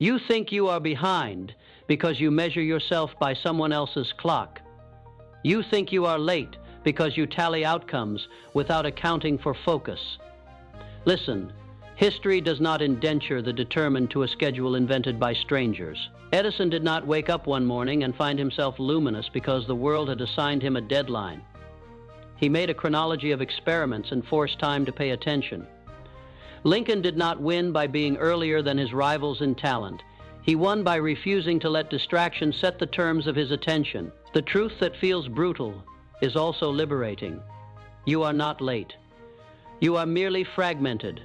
You think you are behind because you measure yourself by someone else's clock. You think you are late because you tally outcomes without accounting for focus. Listen, history does not indenture the determined to a schedule invented by strangers. Edison did not wake up one morning and find himself luminous because the world had assigned him a deadline. He made a chronology of experiments and forced time to pay attention. Lincoln did not win by being earlier than his rivals in talent. He won by refusing to let distraction set the terms of his attention. The truth that feels brutal is also liberating. You are not late. You are merely fragmented.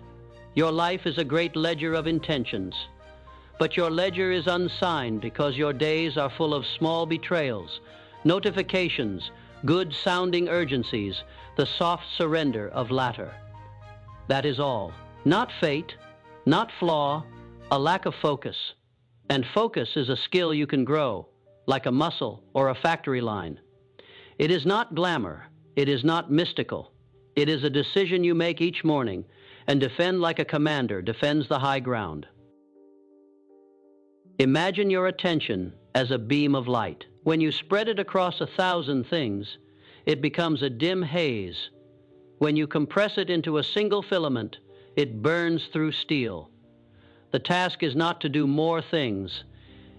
Your life is a great ledger of intentions. But your ledger is unsigned because your days are full of small betrayals, notifications, good-sounding urgencies, the soft surrender of latter. That is all. Not fate, not flaw, a lack of focus. And focus is a skill you can grow, like a muscle or a factory line. It is not glamour. It is not mystical. It is a decision you make each morning and defend like a commander defends the high ground. Imagine your attention as a beam of light. When you spread it across 1,000 things, it becomes a dim haze. When you compress it into a single filament, it burns through steel. The task is not to do more things.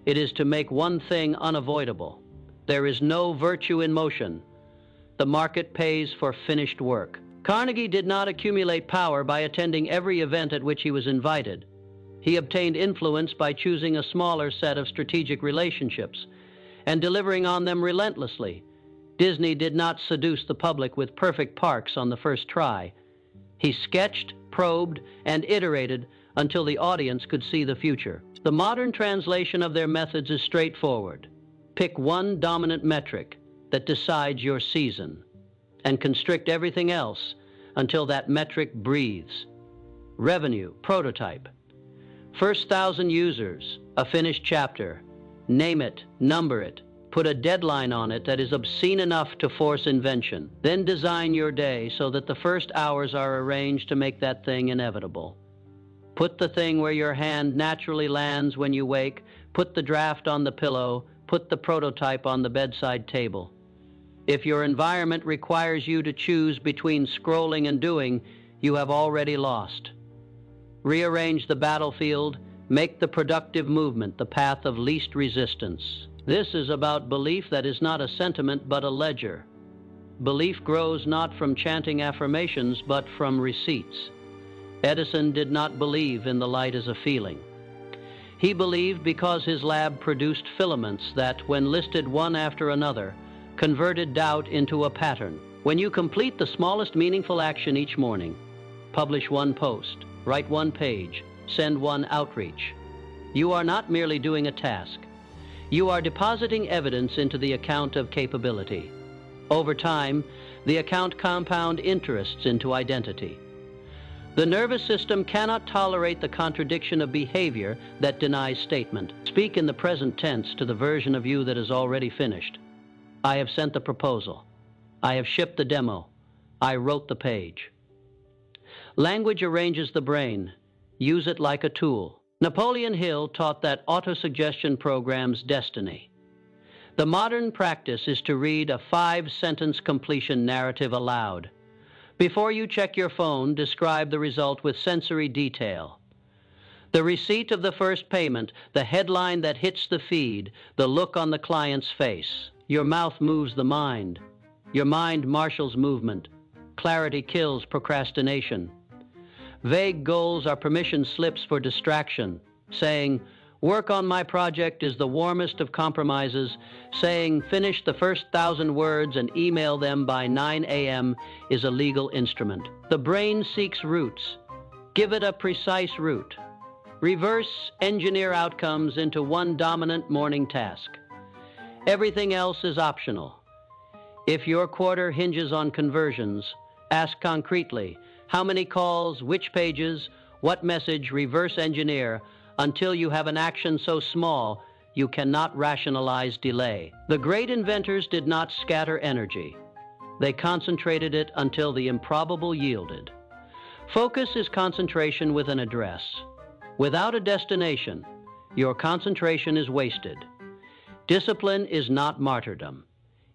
It is to make one thing unavoidable. There is no virtue in motion. The market pays for finished work. Carnegie did not accumulate power by attending every event at which he was invited. He obtained influence by choosing a smaller set of strategic relationships and delivering on them relentlessly. Disney did not seduce the public with perfect parks on the first try. He sketched, probed, and iterated until the audience could see the future. The modern translation of their methods is straightforward. Pick one dominant metric that decides your season and constrict everything else until that metric breathes. Revenue, prototype. First 1,000 users, a finished chapter. Name it, number it, put a deadline on it that is obscene enough to force invention. Then design your day so that the first hours are arranged to make that thing inevitable. Put the thing where your hand naturally lands when you wake, put the draft on the pillow, put the prototype on the bedside table. If your environment requires you to choose between scrolling and doing, you have already lost. Rearrange the battlefield, make the productive movement the path of least resistance. This is about belief that is not a sentiment but a ledger. Belief grows not from chanting affirmations but from receipts. Edison did not believe in the light as a feeling. He believed because his lab produced filaments that, when listed one after another, converted doubt into a pattern. When you complete the smallest meaningful action each morning, publish one post, write one page, send one outreach, you are not merely doing a task. You are depositing evidence into the account of capability. Over time, the account compound interests into identity. The nervous system cannot tolerate the contradiction of behavior that denies statement. Speak in the present tense to the version of you that is already finished. I have sent the proposal. I have shipped the demo. I wrote the page. Language arranges the brain. Use it like a tool. Napoleon Hill taught that autosuggestion programs destiny. The modern practice is to read a 5-sentence completion narrative aloud. Before you check your phone, describe the result with sensory detail. The receipt of the first payment, the headline that hits the feed, the look on the client's face. Your mouth moves the mind. Your mind marshals movement. Clarity kills procrastination. Vague goals are permission slips for distraction. Saying, "Work on my project" is the warmest of compromises. Saying, "Finish the first 1,000 words and email them by 9 a.m. is a legal instrument. The brain seeks routes. Give it a precise route. Reverse engineer outcomes into one dominant morning task. Everything else is optional. If your quarter hinges on conversions, ask concretely, how many calls, which pages, what message, reverse engineer, until you have an action so small you cannot rationalize delay. The great inventors did not scatter energy. They concentrated it until the improbable yielded. Focus is concentration with an address. Without a destination, your concentration is wasted. Discipline is not martyrdom.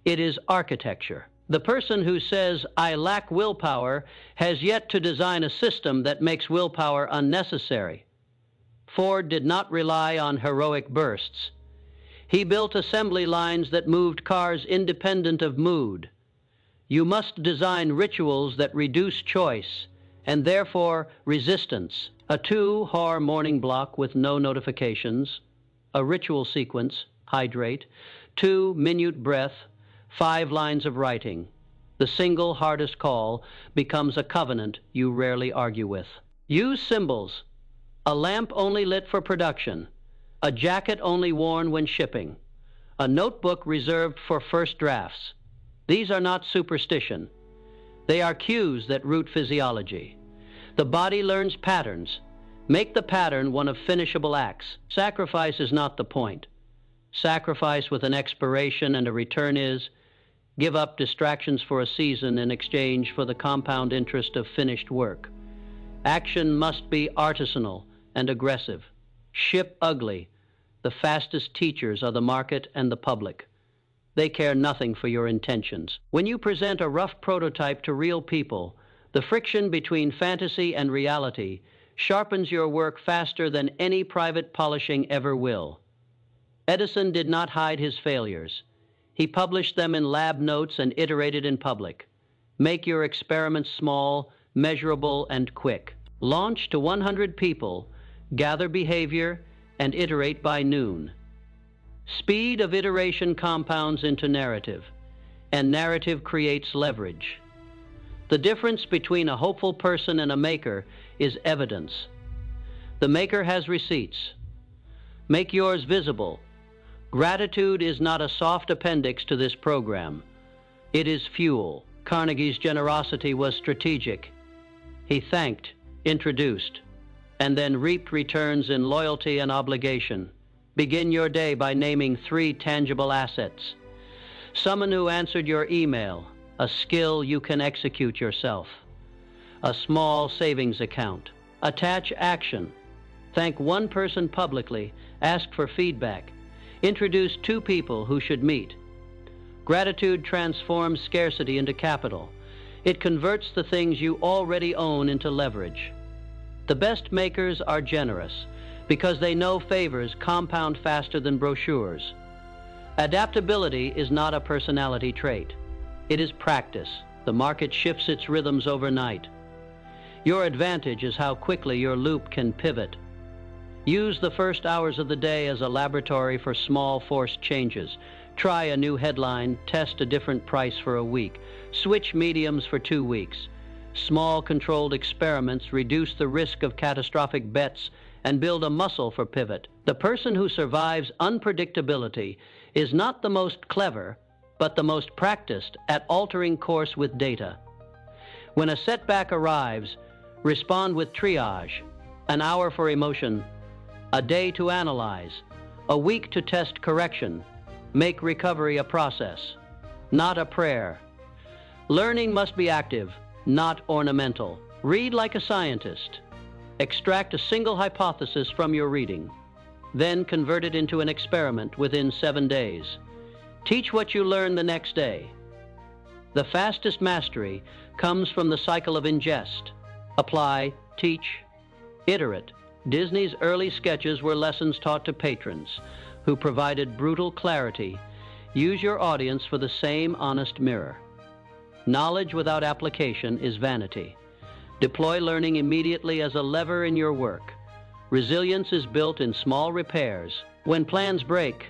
It is architecture. The person who says, "I lack willpower," has yet to design a system that makes willpower unnecessary. Ford did not rely on heroic bursts. He built assembly lines that moved cars independent of mood. You must design rituals that reduce choice and therefore resistance. A 2-hour morning block with no notifications, a ritual sequence, hydrate, 2-minute breath, 5 lines of writing. The single hardest call becomes a covenant you rarely argue with. Use symbols. A lamp only lit for production, a jacket only worn when shipping, a notebook reserved for first drafts. These are not superstition. They are cues that root physiology. The body learns patterns. Make the pattern one of finishable acts. Sacrifice is not the point. Sacrifice with an expiration and a return is: give up distractions for a season in exchange for the compound interest of finished work. Action must be artisanal and aggressive. Ship ugly. The fastest teachers are the market and the public. They care nothing for your intentions. When you present a rough prototype to real people, the friction between fantasy and reality sharpens your work faster than any private polishing ever will. Edison did not hide his failures. He published them in lab notes and iterated in public. Make your experiments small, measurable, and quick. Launch to 100 people, gather behavior, and iterate by noon. Speed of iteration compounds into narrative, and narrative creates leverage. The difference between a hopeful person and a maker is evidence. The maker has receipts. Make yours visible. Gratitude is not a soft appendix to this program. It is fuel. Carnegie's generosity was strategic. He thanked, introduced, and then reaped returns in loyalty and obligation. Begin your day by naming 3 tangible assets. Someone who answered your email, a skill you can execute yourself. A small savings account. Attach action. Thank one person publicly. Ask for feedback. Introduce 2 people who should meet. Gratitude transforms scarcity into capital. It converts the things you already own into leverage. The best makers are generous because they know favors compound faster than brochures. Adaptability is not a personality trait. It is practice. The market shifts its rhythms overnight. Your advantage is how quickly your loop can pivot. Use the first hours of the day as a laboratory for small forced changes. Try a new headline, test a different price for a week, switch mediums for 2 weeks. Small controlled experiments reduce the risk of catastrophic bets and build a muscle for pivot. The person who survives unpredictability is not the most clever, but the most practiced at altering course with data. When a setback arrives, respond with triage, an hour for emotion, a day to analyze, a week to test correction. Make recovery a process, not a prayer. Learning must be active, not ornamental. Read like a scientist. Extract a single hypothesis from your reading, then convert it into an experiment within 7 days. Teach what you learn the next day. The fastest mastery comes from the cycle of ingest. Apply, teach, iterate. Disney's early sketches were lessons taught to patrons who provided brutal clarity. Use your audience for the same honest mirror. Knowledge without application is vanity. Deploy learning immediately as a lever in your work. Resilience is built in small repairs. When plans break,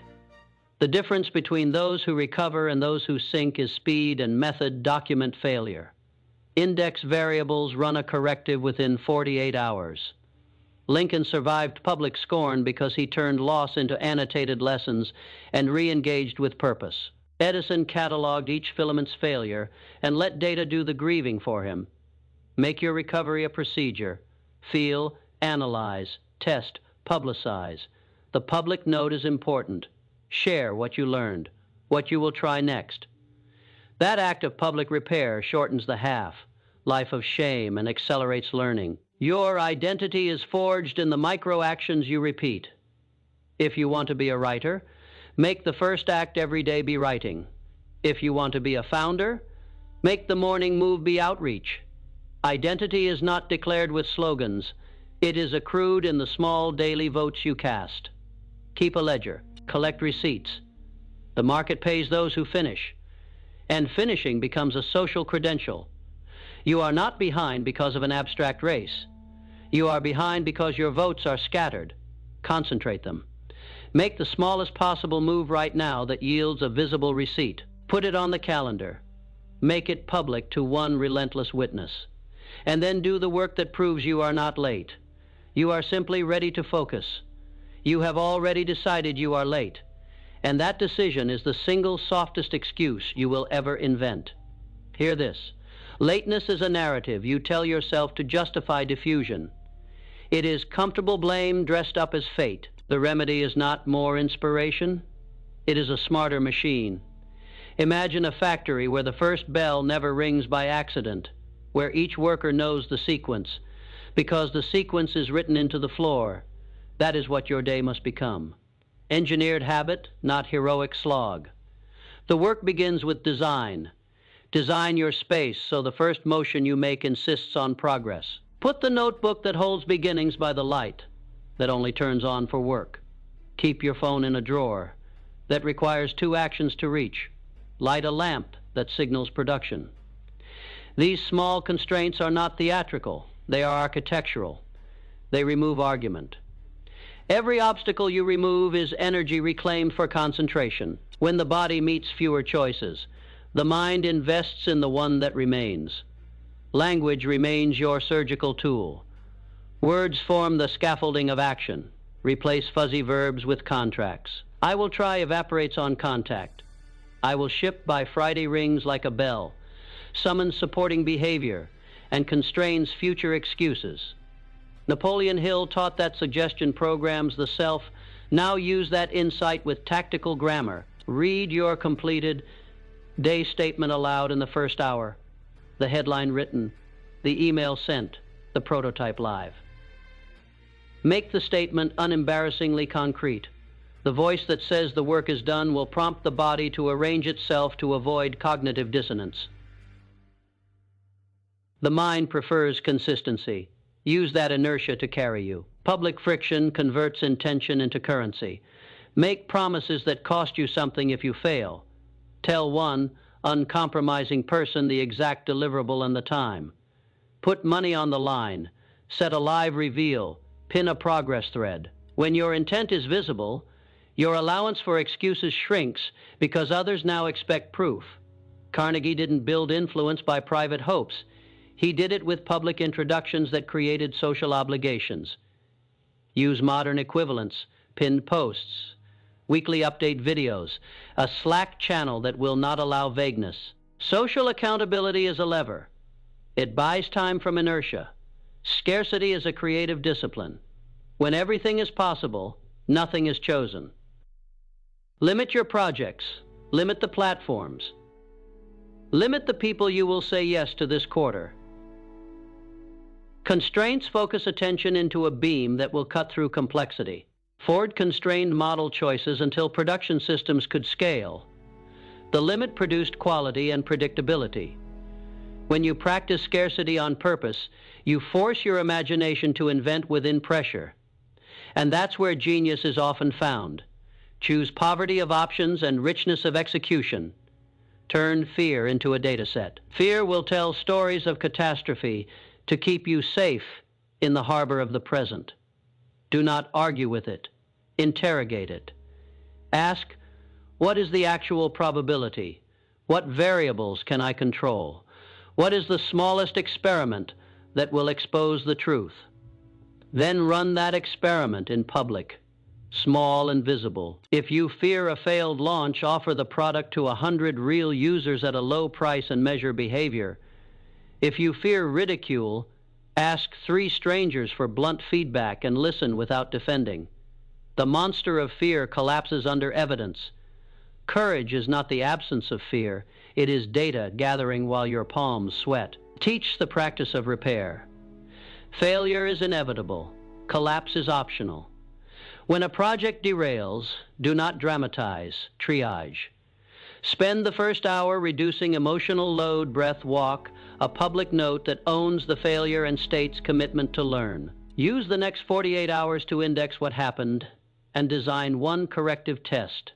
the difference between those who recover and those who sink is speed and method. Document failure. Index variables run a corrective within 48 hours. Lincoln survived public scorn because he turned loss into annotated lessons and re-engaged with purpose. Edison cataloged each filament's failure and let data do the grieving for him. Make your recovery a procedure. Feel, analyze, test, publicize. The public note is important. Share what you learned, what you will try next. That act of public repair shortens the life of shame, and accelerates learning. Your identity is forged in the micro actions you repeat. If you want to be a writer, make the first act every day be writing. If you want to be a founder, make the morning move be outreach. Identity is not declared with slogans. It is accrued in the small daily votes you cast. Keep a ledger. Collect receipts. The market pays those who finish, and finishing becomes a social credential. You are not behind because of an abstract race. You are behind because your votes are scattered. Concentrate them. Make the smallest possible move right now that yields a visible receipt. Put it on the calendar. Make it public to one relentless witness. And then do the work that proves you are not late. You are simply ready to focus. You have already decided you are late, and that decision is the single softest excuse you will ever invent. Hear this. Lateness is a narrative you tell yourself to justify diffusion. It is comfortable blame dressed up as fate. The remedy is not more inspiration. It is a smarter machine. Imagine a factory where the first bell never rings by accident, where each worker knows the sequence, because the sequence is written into the floor. That is what your day must become. Engineered habit, not heroic slog. The work begins with design. Design your space so the first motion you make insists on progress. Put the notebook that holds beginnings by the light that only turns on for work. Keep your phone in a drawer that requires 2 actions to reach. Light a lamp that signals production. These small constraints are not theatrical. They are architectural. They remove argument. Every obstacle you remove is energy reclaimed for concentration. When the body meets fewer choices, the mind invests in the one that remains. Language remains your surgical tool. Words form the scaffolding of action. Replace fuzzy verbs with contracts. I will try evaporates on contact. I will ship by Friday rings like a bell, summons supporting behavior, and constrains future excuses. Napoleon Hill taught that suggestion programs the self. Now use that insight with tactical grammar. Read your completed day statement aloud in the first hour, the headline written, the email sent, the prototype live. Make the statement unembarrassingly concrete. The voice that says the work is done will prompt the body to arrange itself to avoid cognitive dissonance. The mind prefers consistency. Use that inertia to carry you. Public friction converts intention into currency. Make promises that cost you something if you fail. Tell one uncompromising person the exact deliverable and the time. Put money on the line. Set a live reveal. Pin a progress thread. When your intent is visible, your allowance for excuses shrinks because others now expect proof. Carnegie didn't build influence by private hopes. He did it with public introductions that created social obligations. Use modern equivalents, pinned posts, weekly update videos, a Slack channel that will not allow vagueness. Social accountability is a lever. It buys time from inertia. Scarcity is a creative discipline. When everything is possible, nothing is chosen. Limit your projects. Limit the platforms. Limit the people you will say yes to this quarter. Constraints focus attention into a beam that will cut through complexity. Ford constrained model choices until production systems could scale. The limit produced quality and predictability. When you practice scarcity on purpose, you force your imagination to invent within pressure. And that's where genius is often found. Choose poverty of options and richness of execution. Turn fear into a data set. Fear will tell stories of catastrophe to keep you safe in the harbor of the present. Do not argue with it. Interrogate it. Ask, what is the actual probability? What variables can I control? What is the smallest experiment that will expose the truth? Then run that experiment in public, small and visible. If you fear a failed launch, offer the product to 100 real users at a low price and measure behavior. If you fear ridicule, ask 3 strangers for blunt feedback and listen without defending. The monster of fear collapses under evidence. Courage is not the absence of fear. It is data gathering while your palms sweat. Teach the practice of repair. Failure is inevitable. Collapse is optional. When a project derails, do not dramatize, triage. Spend the first hour reducing emotional load, breath, walk, a public note that owns the failure and states commitment to learn. Use the next 48 hours to index what happened and design one corrective test.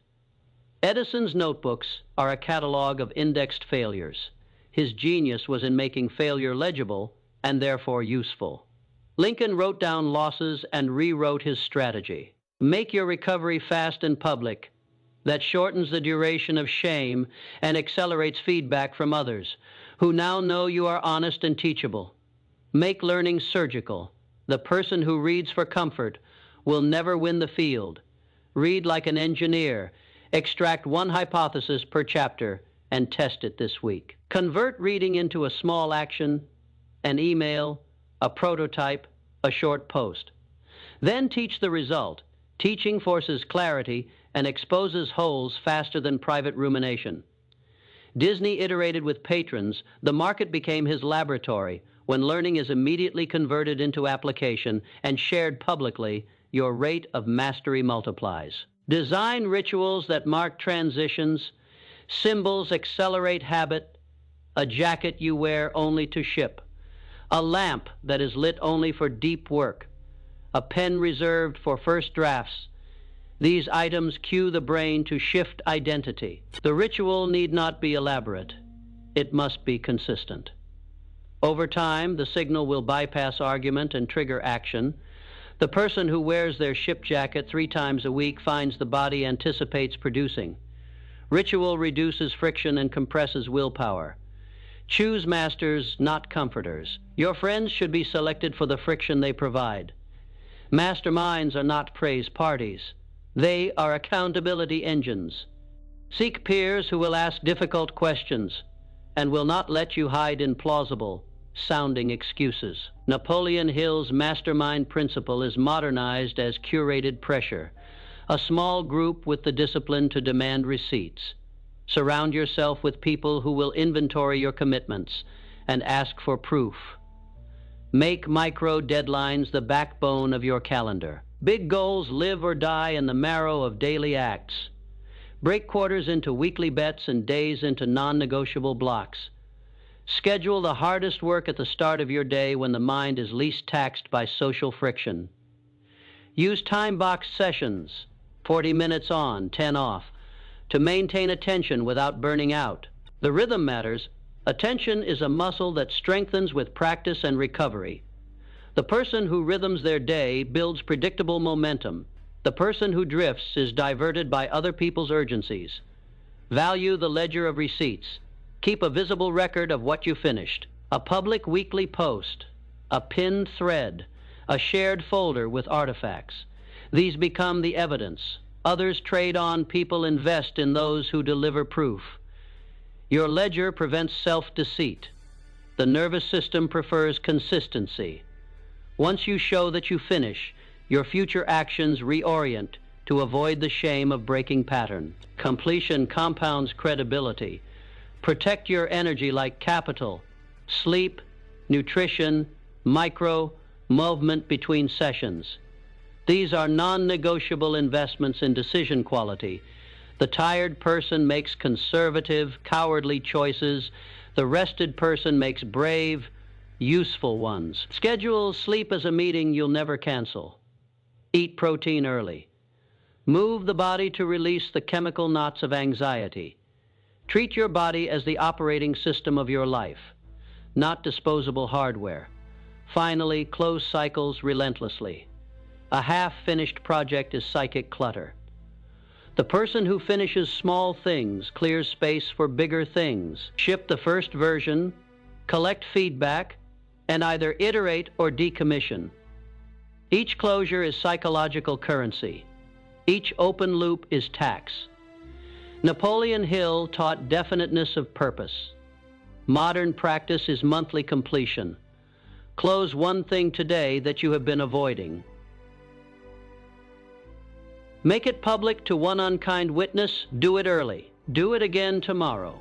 Edison's notebooks are a catalog of indexed failures. His genius was in making failure legible and therefore useful. Lincoln wrote down losses and rewrote his strategy. Make your recovery fast and public. That shortens the duration of shame and accelerates feedback from others who now know you are honest and teachable. Make learning surgical. The person who reads for comfort will never win the field. Read like an engineer. Extract one hypothesis per chapter and test it this week. Convert reading into a small action, an email, a prototype, a short post. Then teach the result. Teaching forces clarity and exposes holes faster than private rumination. Disney iterated with patrons. The market became his laboratory. When learning is immediately converted into application and shared publicly, your rate of mastery multiplies. Design rituals that mark transitions. Symbols accelerate habit. A jacket you wear only to ship. A lamp that is lit only for deep work. A pen reserved for first drafts. These items cue the brain to shift identity. The ritual need not be elaborate. It must be consistent. Over time, the signal will bypass argument and trigger action. The person who wears their ship jacket 3 times a week finds the body anticipates producing. Ritual reduces friction and compresses willpower. Choose masters, not comforters. Your friends should be selected for the friction they provide. Masterminds are not praise parties. They are accountability engines. Seek peers who will ask difficult questions and will not let you hide in plausible sounding excuses. Napoleon Hill's mastermind principle is modernized as curated pressure, a small group with the discipline to demand receipts. Surround yourself with people who will inventory your commitments and ask for proof. Make micro deadlines the backbone of your calendar. Big goals live or die in the marrow of daily acts. Break quarters into weekly bets and days into non-negotiable blocks. Schedule the hardest work at the start of your day when the mind is least taxed by social friction. Use time-boxed sessions, 40 minutes on, 10 off, to maintain attention without burning out. The rhythm matters. Attention is a muscle that strengthens with practice and recovery. The person who rhythms their day builds predictable momentum. The person who drifts is diverted by other people's urgencies. Value the ledger of receipts. Keep a visible record of what you finished. A public weekly post, a pinned thread, a shared folder with artifacts. These become the evidence. Others trade on, people invest in those who deliver proof. Your ledger prevents self-deceit. The nervous system prefers consistency. Once you show that you finish, your future actions reorient to avoid the shame of breaking pattern. Completion compounds credibility. Protect your energy like capital. Sleep, nutrition, micro, movement between sessions. These are non-negotiable investments in decision quality. The tired person makes conservative, cowardly choices. The rested person makes brave, useful ones. Schedule sleep as a meeting you'll never cancel. Eat protein early. Move the body to release the chemical knots of anxiety. Treat your body as the operating system of your life, not disposable hardware. Finally, close cycles relentlessly. A half-finished project is psychic clutter. The person who finishes small things clears space for bigger things. Ship the first version, collect feedback, and either iterate or decommission. Each closure is psychological currency. Each open loop is tax. Napoleon Hill taught definiteness of purpose. Modern practice is monthly completion. Close one thing today that you have been avoiding. Make it public to one unkind witness. Do it early. Do it again tomorrow.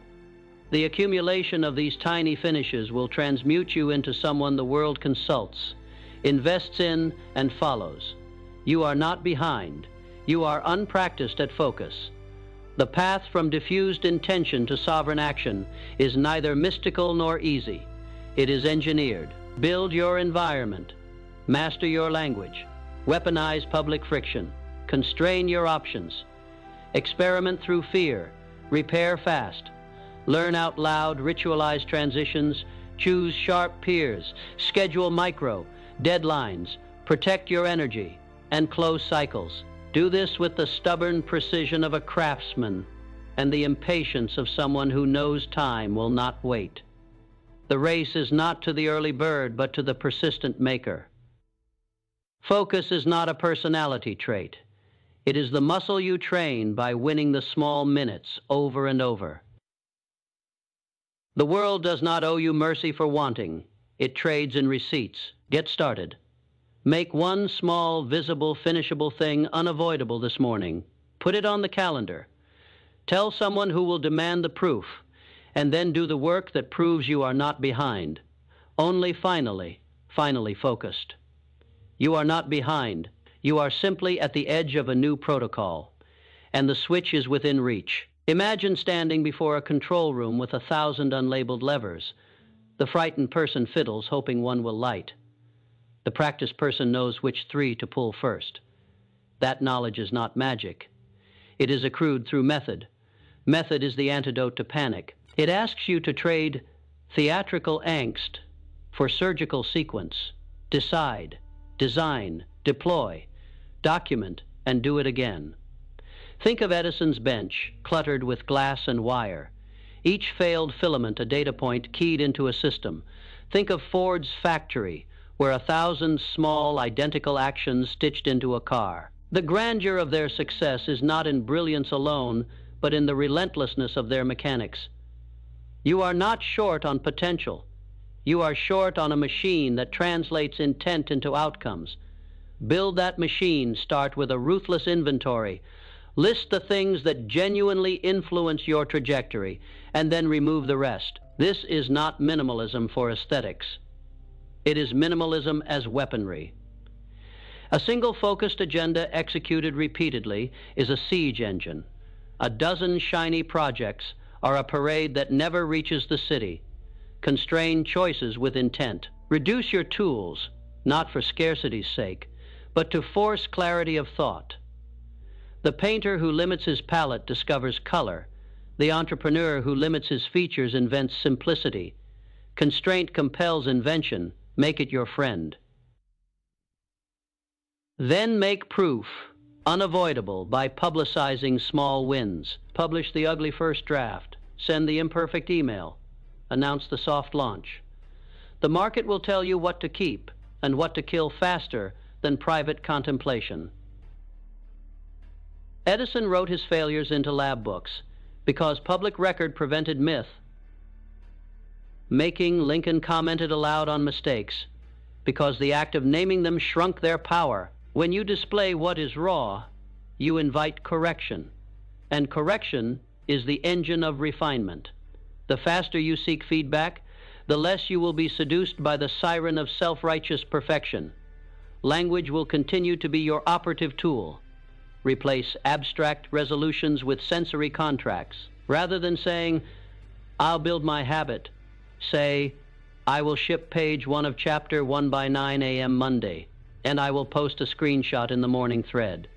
The accumulation of these tiny finishes will transmute you into someone the world consults, invests in, and follows. You are not behind. You are unpracticed at focus. The path from diffused intention to sovereign action is neither mystical nor easy. It is engineered. Build your environment. Master your language. Weaponize public friction. Constrain your options. Experiment through fear. Repair fast. Learn out loud, ritualize transitions. Choose sharp peers. Schedule micro, deadlines. Protect your energy and close cycles. Do this with the stubborn precision of a craftsman and the impatience of someone who knows time will not wait. The race is not to the early bird, but to the persistent maker. Focus is not a personality trait. It is the muscle you train by winning the small minutes over and over. The world does not owe you mercy for wanting. It trades in receipts. Get started. Make one small, visible, finishable thing unavoidable this morning. Put it on the calendar. Tell someone who will demand the proof, and then do the work that proves you are not behind. Only finally focused. You are not behind. You are simply at the edge of a new protocol, and the switch is within reach. Imagine standing before a control room with 1,000 unlabeled levers. The frightened person fiddles, hoping one will light. The practiced person knows which 3 to pull first. That knowledge is not magic. It is accrued through method. Method is the antidote to panic. It asks you to trade theatrical angst for surgical sequence. Decide, design, deploy, document, and do it again. Think of Edison's bench, cluttered with glass and wire. Each failed filament a data point keyed into a system. Think of Ford's factory, where 1,000 small, identical actions stitched into a car. The grandeur of their success is not in brilliance alone, but in the relentlessness of their mechanics. You are not short on potential. You are short on a machine that translates intent into outcomes. Build that machine. Start with a ruthless inventory. List the things that genuinely influence your trajectory, and then remove the rest. This is not minimalism for aesthetics. It is minimalism as weaponry. A single focused agenda executed repeatedly is a siege engine. A dozen shiny projects are a parade that never reaches the city. Constrain choices with intent. Reduce your tools, not for scarcity's sake, but to force clarity of thought. The painter who limits his palette discovers color. The entrepreneur who limits his features invents simplicity. Constraint compels invention. Make it your friend. Then make proof unavoidable by publicizing small wins. Publish the ugly first draft. Send the imperfect email. Announce the soft launch. The market will tell you what to keep and what to kill faster than private contemplation. Edison wrote his failures into lab books because public record prevented myth. Making, Lincoln commented aloud on mistakes because the act of naming them shrunk their power. When you display what is raw, you invite correction, and correction is the engine of refinement. The faster you seek feedback, the less you will be seduced by the siren of self-righteous perfection. Language will continue to be your operative tool. Replace abstract resolutions with sensory contracts. Rather than saying, "I'll build my habit," say, "I will ship page 1 of chapter 1 by 9 a.m. Monday, and I will post a screenshot in the morning thread."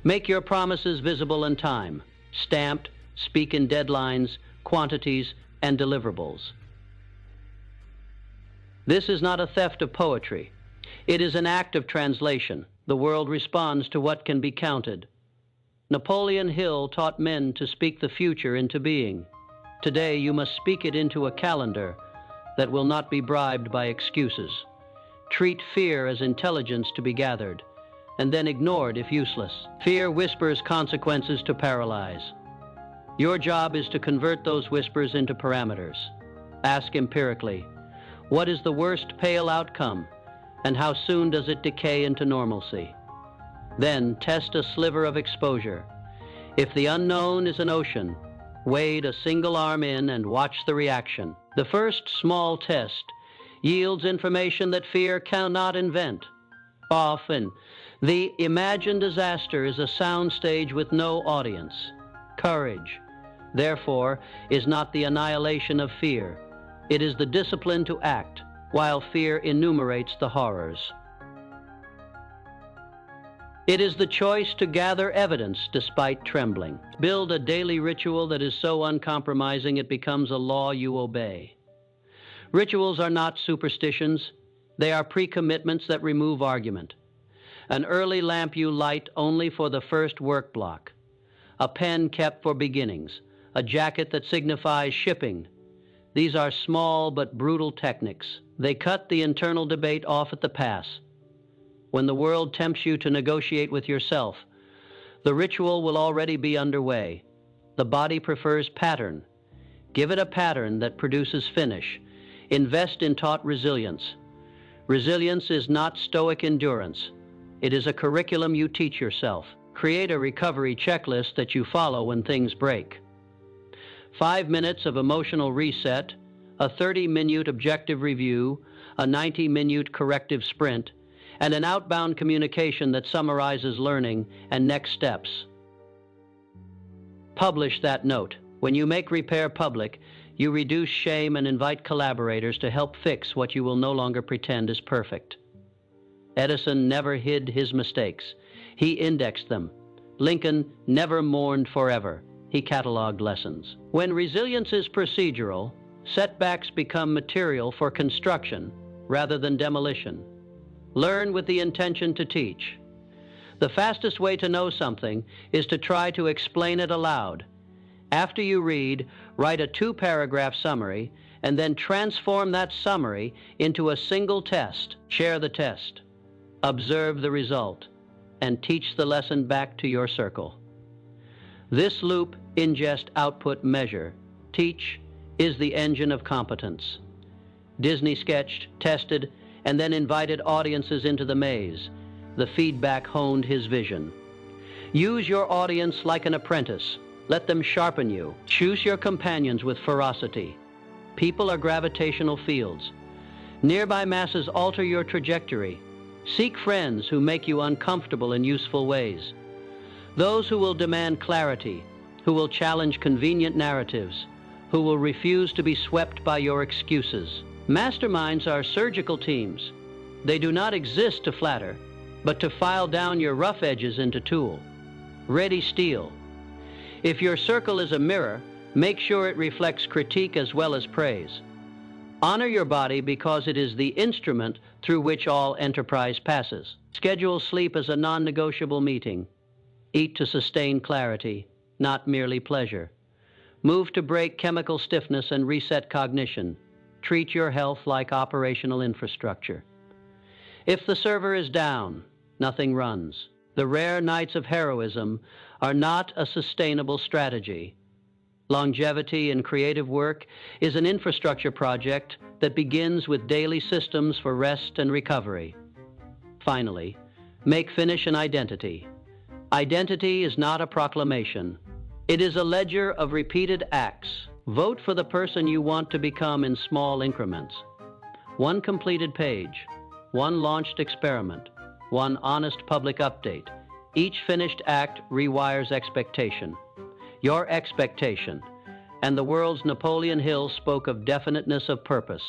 Make your promises visible in time. Stamped, speak in deadlines, quantities, and deliverables. This is not a theft of poetry. It is an act of translation. The world responds to what can be counted. Napoleon Hill taught men to speak the future into being. Today, you must speak it into a calendar that will not be bribed by excuses. Treat fear as intelligence to be gathered, and then ignored if useless. Fear whispers consequences to paralyze. Your job is to convert those whispers into parameters. Ask empirically, what is the worst pale outcome, and how soon does it decay into normalcy? Then test a sliver of exposure. If the unknown is an ocean, wade a single arm in and watch the reaction. The first small test yields information that fear cannot invent. Off and The imagined disaster is a sound stage with no audience. Courage, therefore, is not the annihilation of fear. It is the discipline to act, while fear enumerates the horrors. It is the choice to gather evidence despite trembling. Build a daily ritual that is so uncompromising it becomes a law you obey. Rituals are not superstitions. They are pre-commitments that remove argument. An early lamp you light only for the first work block. A pen kept for beginnings. A jacket that signifies shipping. These are small but brutal techniques. They cut the internal debate off at the pass. When the world tempts you to negotiate with yourself, the ritual will already be underway. The body prefers pattern. Give it a pattern that produces finish. Invest in taught resilience. Resilience is not stoic endurance. It is a curriculum you teach yourself. Create a recovery checklist that you follow when things break. 5 minutes of emotional reset, a 30-minute objective review, a 90-minute corrective sprint, and an outbound communication that summarizes learning and next steps. Publish that note. When you make repair public, you reduce shame and invite collaborators to help fix what you will no longer pretend is perfect. Edison never hid his mistakes. He indexed them. Lincoln never mourned forever. He cataloged lessons. When resilience is procedural, setbacks become material for construction rather than demolition. Learn with the intention to teach. The fastest way to know something is to try to explain it aloud. After you read, write a 2-paragraph summary and then transform that summary into a single test. Share the test. Observe the result and teach the lesson back to your circle. This loop, ingest, output, measure, teach, is the engine of competence. Disney sketched, tested, and then invited audiences into the maze. The feedback honed his vision. Use your audience like an apprentice. Let them sharpen you. Choose your companions with ferocity. People are gravitational fields. Nearby masses alter your trajectory. Seek friends who make you uncomfortable in useful ways. Those who will demand clarity, who will challenge convenient narratives, who will refuse to be swept by your excuses. Masterminds are surgical teams. They do not exist to flatter, but to file down your rough edges into tool. Ready steel. If your circle is a mirror, make sure it reflects critique as well as praise. Honor your body because it is the instrument through which all enterprise passes. Schedule sleep as a non-negotiable meeting. Eat to sustain clarity, not merely pleasure. Move to break chemical stiffness and reset cognition. Treat your health like operational infrastructure. If the server is down, nothing runs. The rare nights of heroism are not a sustainable strategy. Longevity in creative work is an infrastructure project that begins with daily systems for rest and recovery. Finally, make finish an identity. Identity is not a proclamation. It is a ledger of repeated acts. Vote for the person you want to become in small increments. One completed page, one launched experiment, one honest public update. Each finished act rewires expectation. Your expectation. And the world's Napoleon Hill spoke of definiteness of purpose.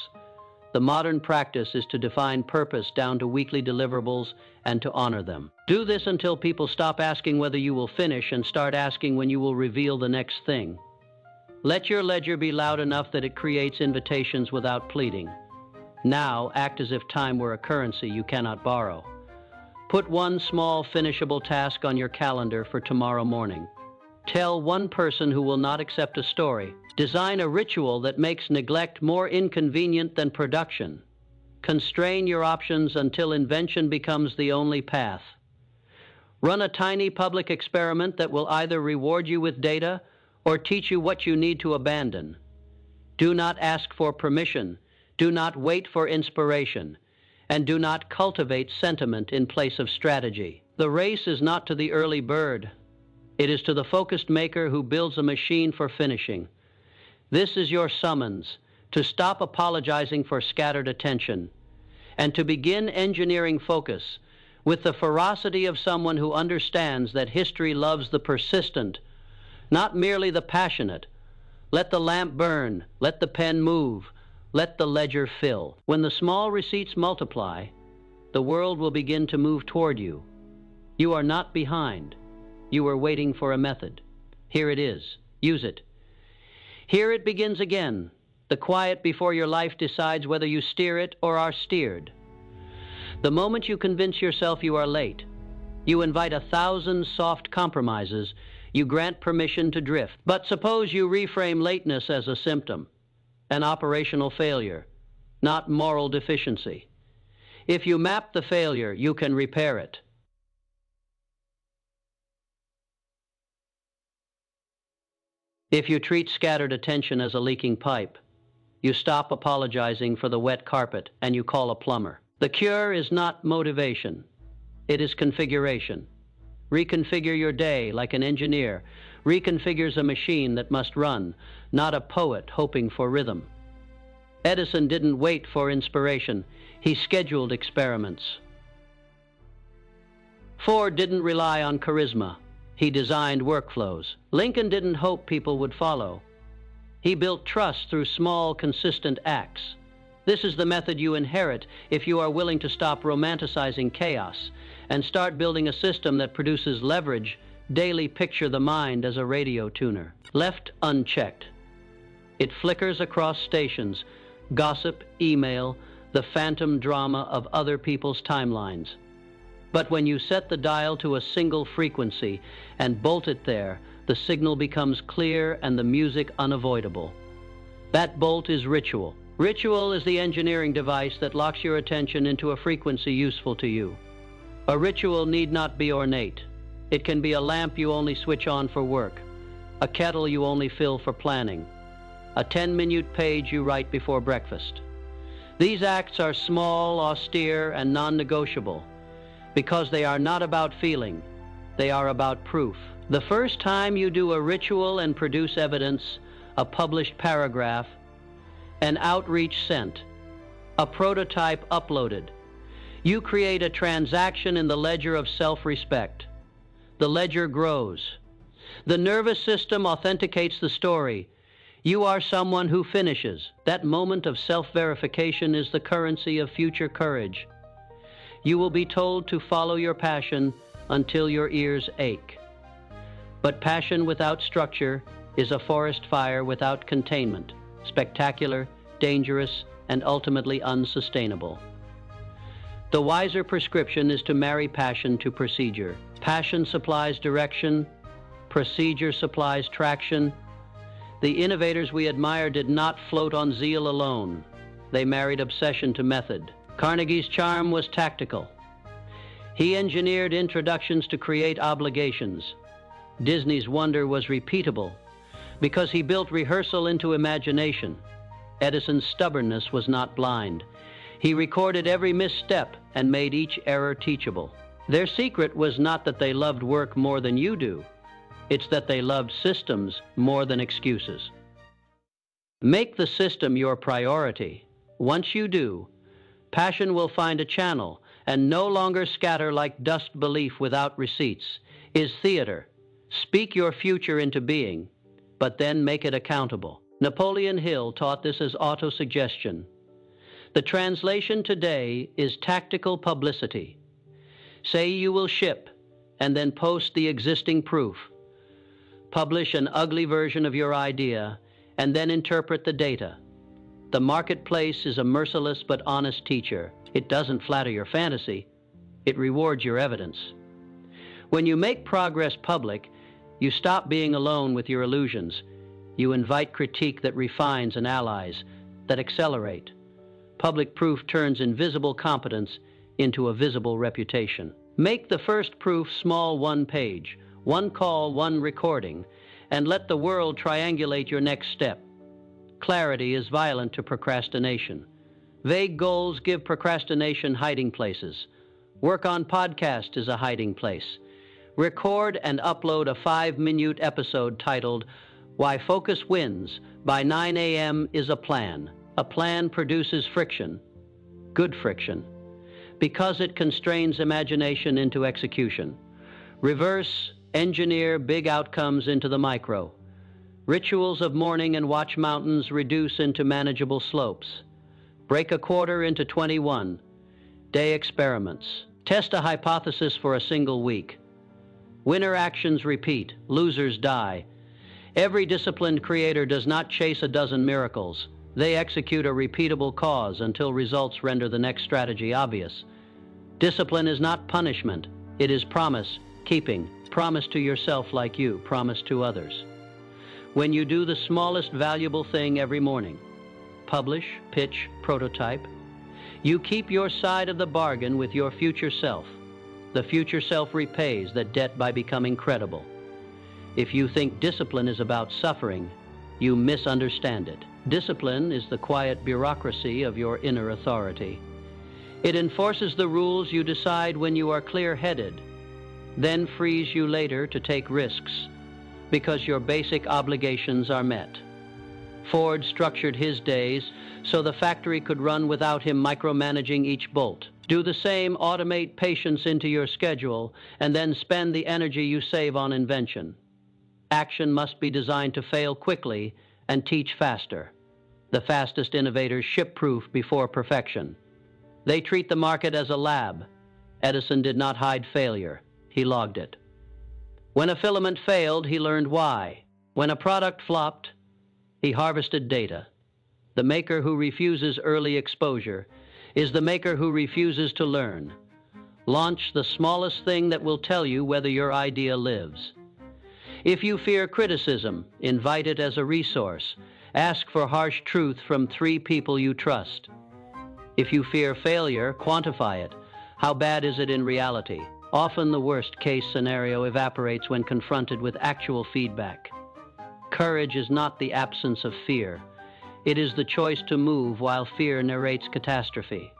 The modern practice is to define purpose down to weekly deliverables and to honor them. Do this until people stop asking whether you will finish and start asking when you will reveal the next thing. Let your ledger be loud enough that it creates invitations without pleading. Now, act as if time were a currency you cannot borrow. Put one small finishable task on your calendar for tomorrow morning. Tell one person who will not accept a story. Design a ritual that makes neglect more inconvenient than production. Constrain your options until invention becomes the only path. Run a tiny public experiment that will either reward you with data or teach you what you need to abandon. Do not ask for permission. Do not wait for inspiration. And do not cultivate sentiment in place of strategy. The race is not to the early bird. It is to the focused maker who builds a machine for finishing. This is your summons to stop apologizing for scattered attention and to begin engineering focus with the ferocity of someone who understands that history loves the persistent, not merely the passionate. Let the lamp burn, let the pen move, let the ledger fill. When the small receipts multiply, the world will begin to move toward you. You are not behind. You are waiting for a method. Here it is. Use it. Here it begins again. The quiet before your life decides whether you steer it or are steered. The moment you convince yourself you are late, you invite 1,000 soft compromises. You grant permission to drift. But suppose you reframe lateness as a symptom, an operational failure, not moral deficiency. If you map the failure, you can repair it. If you treat scattered attention as a leaking pipe, you stop apologizing for the wet carpet and you call a plumber. The cure is not motivation. It is configuration. Reconfigure your day like an engineer reconfigures a machine that must run, not a poet hoping for rhythm. Edison didn't wait for inspiration. He scheduled experiments. Ford didn't rely on charisma. He designed workflows. Lincoln didn't hope people would follow. He built trust through small, consistent acts. This is the method you inherit if you are willing to stop romanticizing chaos and start building a system that produces leverage. Daily picture the mind as a radio tuner. Left unchecked, it flickers across stations, gossip, email, the phantom drama of other people's timelines. But when you set the dial to a single frequency and bolt it there, the signal becomes clear and the music unavoidable. That bolt is ritual. Ritual is the engineering device that locks your attention into a frequency useful to you. A ritual need not be ornate. It can be a lamp you only switch on for work, a kettle you only fill for planning, a 10-minute page you write before breakfast. These acts are small, austere, and non-negotiable because they are not about feeling. They are about proof. The first time you do a ritual and produce evidence, a published paragraph, an outreach sent, a prototype uploaded, you create a transaction in the ledger of self-respect. The ledger grows. The nervous system authenticates the story. You are someone who finishes. That moment of self-verification is the currency of future courage. You will be told to follow your passion until your ears ache. But passion without structure is a forest fire without containment, spectacular, dangerous, and ultimately unsustainable. The wiser prescription is to marry passion to procedure. Passion supplies direction, procedure supplies traction. The innovators we admire did not float on zeal alone. They married obsession to method. Carnegie's charm was tactical. He engineered introductions to create obligations. Disney's wonder was repeatable because he built rehearsal into imagination. Edison's stubbornness was not blind. He recorded every misstep and made each error teachable. Their secret was not that they loved work more than you do. It's that they loved systems more than excuses. Make the system your priority. Once you do, passion will find a channel and no longer scatter like dust. Belief without receipts is theater. Speak your future into being, but then make it accountable. Napoleon Hill taught this as autosuggestion. The translation today is tactical publicity. Say you will ship, and then post the existing proof. Publish an ugly version of your idea, and then interpret the data. The marketplace is a merciless but honest teacher. It doesn't flatter your fantasy. It rewards your evidence. When you make progress public, you stop being alone with your illusions. You invite critique that refines and allies, that accelerate. Public proof turns invisible competence into a visible reputation. Make the first proof small, one page, one call, one recording, and let the world triangulate your next step. Clarity is violent to procrastination. Vague goals give procrastination hiding places. Work on podcast is a hiding place. Record and upload a 5-minute episode titled, Why Focus Wins, by 9 a.m. is a plan. A plan produces friction, good friction. Because it constrains imagination into execution. Reverse engineer big outcomes into the micro. Rituals of morning and watch mountains reduce into manageable slopes. Break a quarter into 21. Day experiments. Test a hypothesis for a single week. Winner actions repeat, losers die. Every disciplined creator does not chase a dozen miracles. They execute a repeatable cause until results render the next strategy obvious. Discipline is not punishment. It is promise keeping. Promise to yourself like you promise to others. When you do the smallest valuable thing every morning, publish, pitch, prototype, you keep your side of the bargain with your future self. The future self repays that debt by becoming credible. If you think discipline is about suffering, you misunderstand it. Discipline is the quiet bureaucracy of your inner authority. It enforces the rules you decide when you are clear-headed, then frees you later to take risks because your basic obligations are met. Ford structured his days so the factory could run without him micromanaging each bolt. Do the same, automate patience into your schedule, and then spend the energy you save on invention. Action must be designed to fail quickly and teach faster. The fastest innovators ship-proof before perfection. They treat the market as a lab. Edison did not hide failure. He logged it. When a filament failed, he learned why. When a product flopped, he harvested data. The maker who refuses early exposure is the maker who refuses to learn. Launch the smallest thing that will tell you whether your idea lives. If you fear criticism, invite it as a resource. Ask for harsh truth from 3 people you trust. If you fear failure, quantify it. How bad is it in reality? Often the worst-case scenario evaporates when confronted with actual feedback. Courage is not the absence of fear. It is the choice to move while fear narrates catastrophe.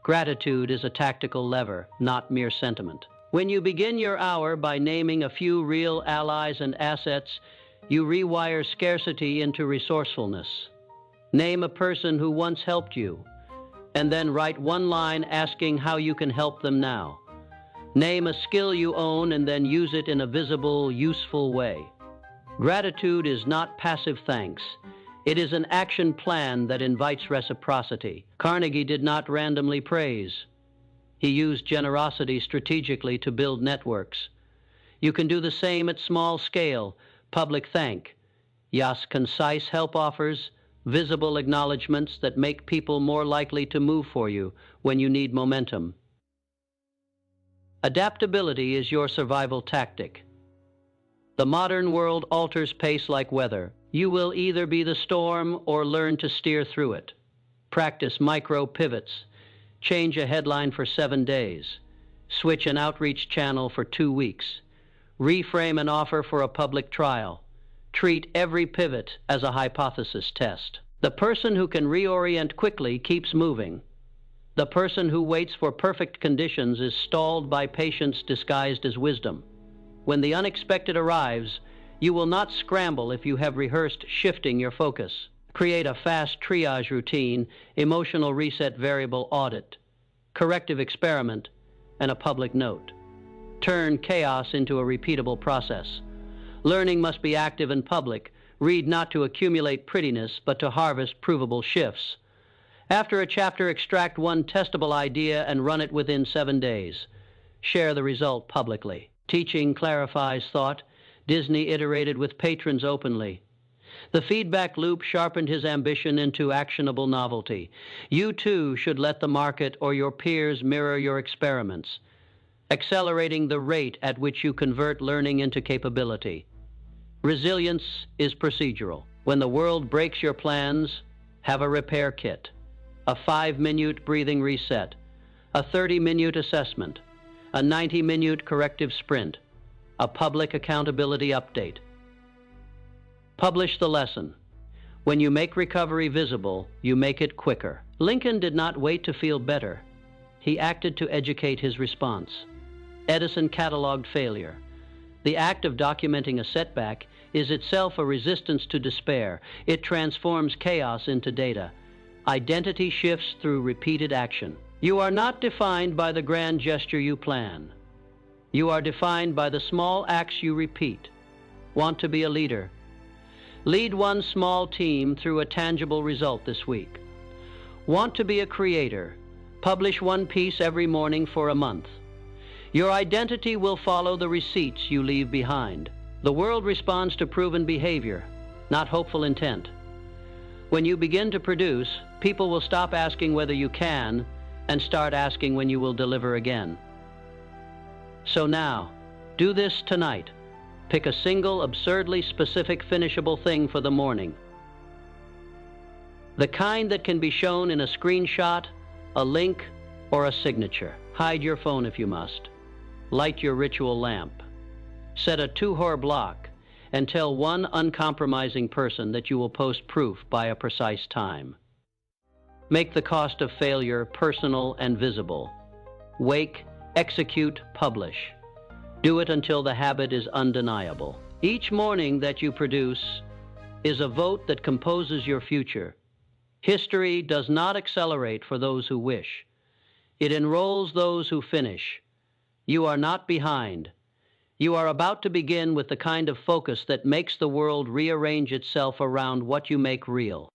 Gratitude is a tactical lever, not mere sentiment. When you begin your hour by naming a few real allies and assets, you rewire scarcity into resourcefulness. Name a person who once helped you, and then write 1 line asking how you can help them now. Name a skill you own and then use it in a visible, useful way. Gratitude is not passive thanks. It is an action plan that invites reciprocity. Carnegie did not randomly praise. He used generosity strategically to build networks. You can do the same at small scale. Public thank. Yes, concise help offers, visible acknowledgments that make people more likely to move for you when you need momentum. Adaptability is your survival tactic. The modern world alters pace like weather. You will either be the storm or learn to steer through it. Practice micro pivots. Change a headline for 7 days. Switch an outreach channel for 2 weeks. Reframe an offer for a public trial. Treat every pivot as a hypothesis test. The person who can reorient quickly keeps moving. The person who waits for perfect conditions is stalled by patience disguised as wisdom. When the unexpected arrives, you will not scramble if you have rehearsed shifting your focus. Create a fast triage routine, emotional reset variable audit, corrective experiment, and a public note. Turn chaos into a repeatable process. Learning must be active and public. Read not to accumulate prettiness, but to harvest provable shifts. After a chapter, extract 1 testable idea and run it within 7 days. Share the result publicly. Teaching clarifies thought. Disney iterated with patrons openly. The feedback loop sharpened his ambition into actionable novelty. You too should let the market or your peers mirror your experiments, accelerating the rate at which you convert learning into capability. Resilience is procedural. When the world breaks your plans, have a repair kit, a 5-minute breathing reset, a 30-minute assessment, a 90-minute corrective sprint, a public accountability update. Publish the lesson. When you make recovery visible, you make it quicker. Lincoln did not wait to feel better. He acted to educate his response. Edison cataloged failure. The act of documenting a setback is itself a resistance to despair. It transforms chaos into data. Identity shifts through repeated action. You are not defined by the grand gesture you plan. You are defined by the small acts you repeat. Want to be a leader? Lead one small team through a tangible result this week. Want to be a creator? Publish one piece every morning for a month. Your identity will follow the receipts you leave behind. The world responds to proven behavior, not hopeful intent. When you begin to produce, people will stop asking whether you can and start asking when you will deliver again. So now, do this tonight. Pick a single, absurdly specific, finishable thing for the morning. The kind that can be shown in a screenshot, a link, or a signature. Hide your phone if you must. Light your ritual lamp. Set a 2-hour block and tell one uncompromising person that you will post proof by a precise time. Make the cost of failure personal and visible. Wake, execute, publish. Do it until the habit is undeniable. Each morning that you produce is a vote that composes your future. History does not accelerate for those who wish. It enrolls those who finish. You are not behind. You are about to begin with the kind of focus that makes the world rearrange itself around what you make real.